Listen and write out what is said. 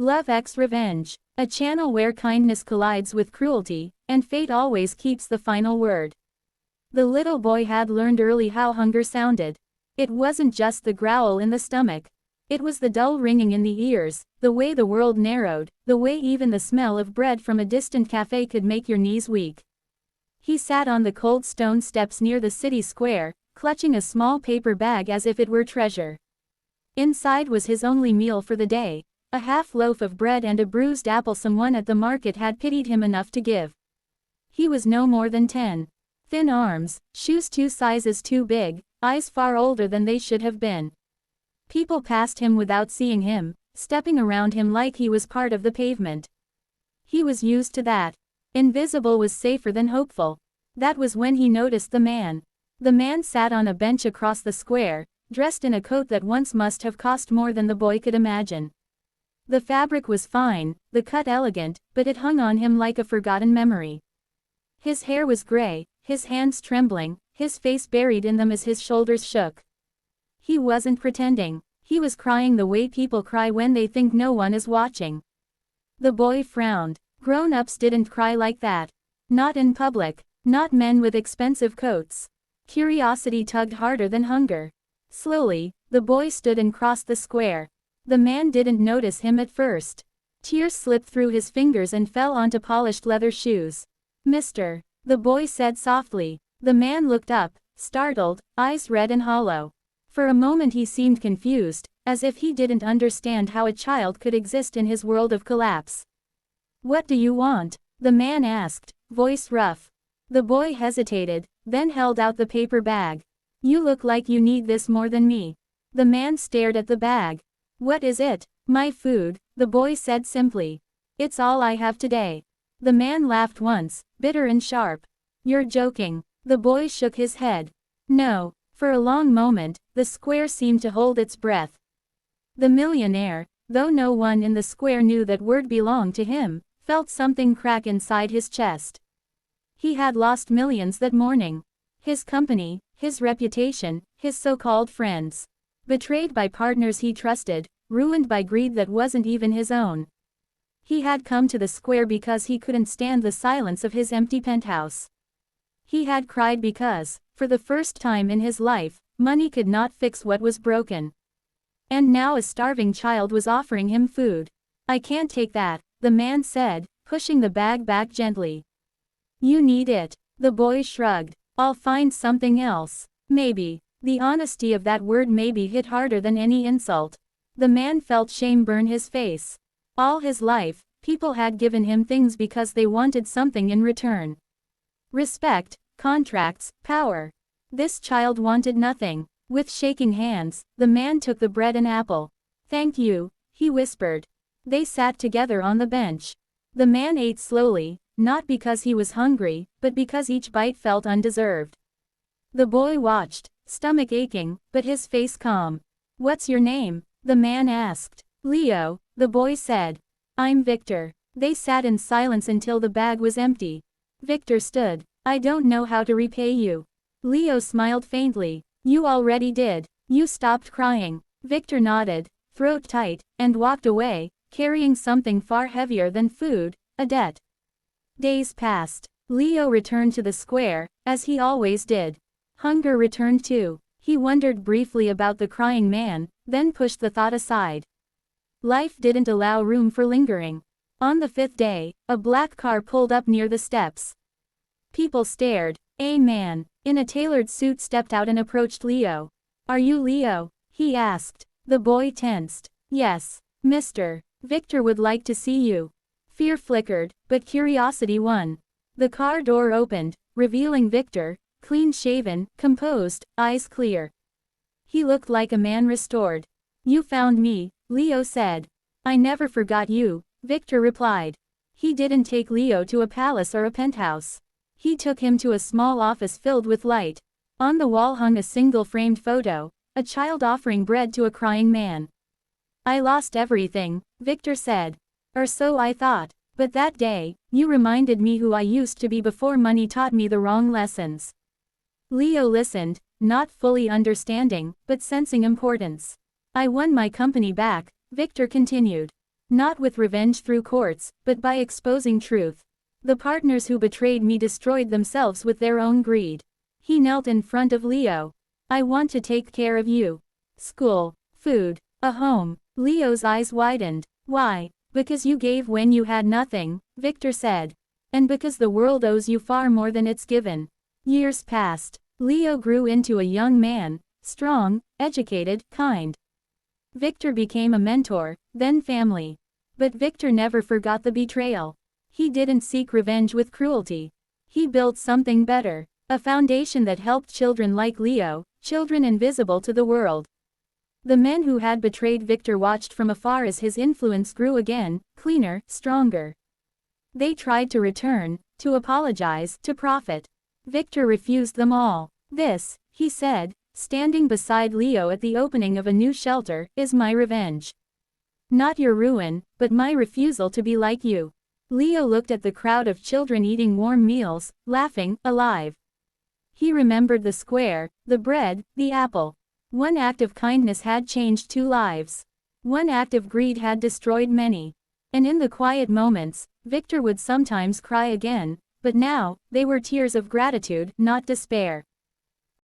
Love X Revenge, a channel where kindness collides with cruelty, and fate always keeps the final word. The little boy had learned early how hunger sounded. It wasn't just the growl in the stomach. It was the dull ringing in the ears, the way the world narrowed, the way even the smell of bread from a distant cafe could make your knees weak. He sat on the cold stone steps near the city square, clutching a small paper bag as if it were treasure. Inside was his only meal for the day, a half loaf of bread and a bruised apple someone at the market had pitied him enough to give. He was no more than 10. Thin arms, shoes 2 sizes too big, eyes far older than they should have been. People passed him without seeing him, stepping around him like he was part of the pavement. He was used to that. Invisible was safer than hopeful. That was when he noticed the man. The man sat on a bench across the square, dressed in a coat that once must have cost more than the boy could imagine. The fabric was fine, the cut elegant, but it hung on him like a forgotten memory. His hair was gray, his hands trembling, his face buried in them as his shoulders shook. He wasn't pretending. He was crying the way people cry when they think no one is watching. The boy frowned. Grown-ups didn't cry like that. Not in public. Not men with expensive coats. Curiosity tugged harder than hunger. Slowly, the boy stood and crossed the square. The man didn't notice him at first. Tears slipped through his fingers and fell onto polished leather shoes. "Mister," the boy said softly. The man looked up, startled, eyes red and hollow. For a moment he seemed confused, as if he didn't understand how a child could exist in his world of collapse. "What do you want?" the man asked, voice rough. The boy hesitated, then held out the paper bag. "You look like you need this more than me." The man stared at the bag. "What is it?" "My food," the boy said simply. "It's all I have today." The man laughed once, bitter and sharp. "You're joking." The boy shook his head. "No." For a long moment, the square seemed to hold its breath. The millionaire, though no one in the square knew that word belonged to him, felt something crack inside his chest. He had lost millions that morning. His company, his reputation, his so-called friends. Betrayed by partners he trusted, ruined by greed that wasn't even his own. He had come to the square because he couldn't stand the silence of his empty penthouse. He had cried because, for the first time in his life, money could not fix what was broken. And now a starving child was offering him food. "I can't take that," the man said, pushing the bag back gently. "You need it." The boy shrugged. "I'll find something else. Maybe." The honesty of that word maybe hit harder than any insult. The man felt shame burn his face. All his life, people had given him things because they wanted something in return. Respect, contracts, power. This child wanted nothing. With shaking hands, the man took the bread and apple. "Thank you," he whispered. They sat together on the bench. The man ate slowly, not because he was hungry, but because each bite felt undeserved. The boy watched, stomach aching, but his face calm. "What's your name?" the man asked. "Leo," the boy said. "I'm Victor." They sat in silence until the bag was empty. Victor stood. "I don't know how to repay you." Leo smiled faintly. "You already did. You stopped crying." Victor nodded, throat tight, and walked away, carrying something far heavier than food, a debt. Days passed. Leo returned to the square, as he always did. Hunger returned too. He wondered briefly about the crying man, then pushed the thought aside. Life didn't allow room for lingering. On the 5th day, a black car pulled up near the steps. People stared. A man, in a tailored suit stepped out and approached Leo. "Are you Leo?" he asked. The boy tensed. "Yes, mister. Victor would like to see you." Fear flickered, but curiosity won. The car door opened, revealing Victor, clean-shaven, composed, eyes clear. He looked like a man restored. "You found me," Leo said. "I never forgot you," Victor replied. He didn't take Leo to a palace or a penthouse. He took him to a small office filled with light. On the wall hung a single framed photo, a child offering bread to a crying man. "I lost everything," Victor said. "Or so I thought. But that day, you reminded me who I used to be before money taught me the wrong lessons." Leo listened, not fully understanding, but sensing importance. "I won my company back," Victor continued. Not with revenge through courts, but by exposing truth. The partners who betrayed me destroyed themselves with their own greed. He knelt in front of Leo. I want to take care of you. School, food, a home. Leo's eyes widened. Why? Because you gave when you had nothing, Victor said. And because the world owes you far more than it's given. Years passed. Leo grew into a young man, strong, educated, kind. Victor became a mentor, then family. But Victor never forgot the betrayal. He didn't seek revenge with cruelty. He built something better, a foundation that helped children like Leo, children invisible to the world. The men who had betrayed Victor watched from afar as his influence grew again, cleaner, stronger. They tried to return, to apologize, to profit. Victor refused them all. This, he said, standing beside Leo at the opening of a new shelter, is my revenge. Not your ruin, but my refusal to be like you. Leo looked at the crowd of children eating warm meals, laughing, alive. He remembered the square, the bread, the apple. One act of kindness had changed 2 lives. One act of greed had destroyed many. And in the quiet moments, Victor would sometimes cry again, but now, they were tears of gratitude, not despair.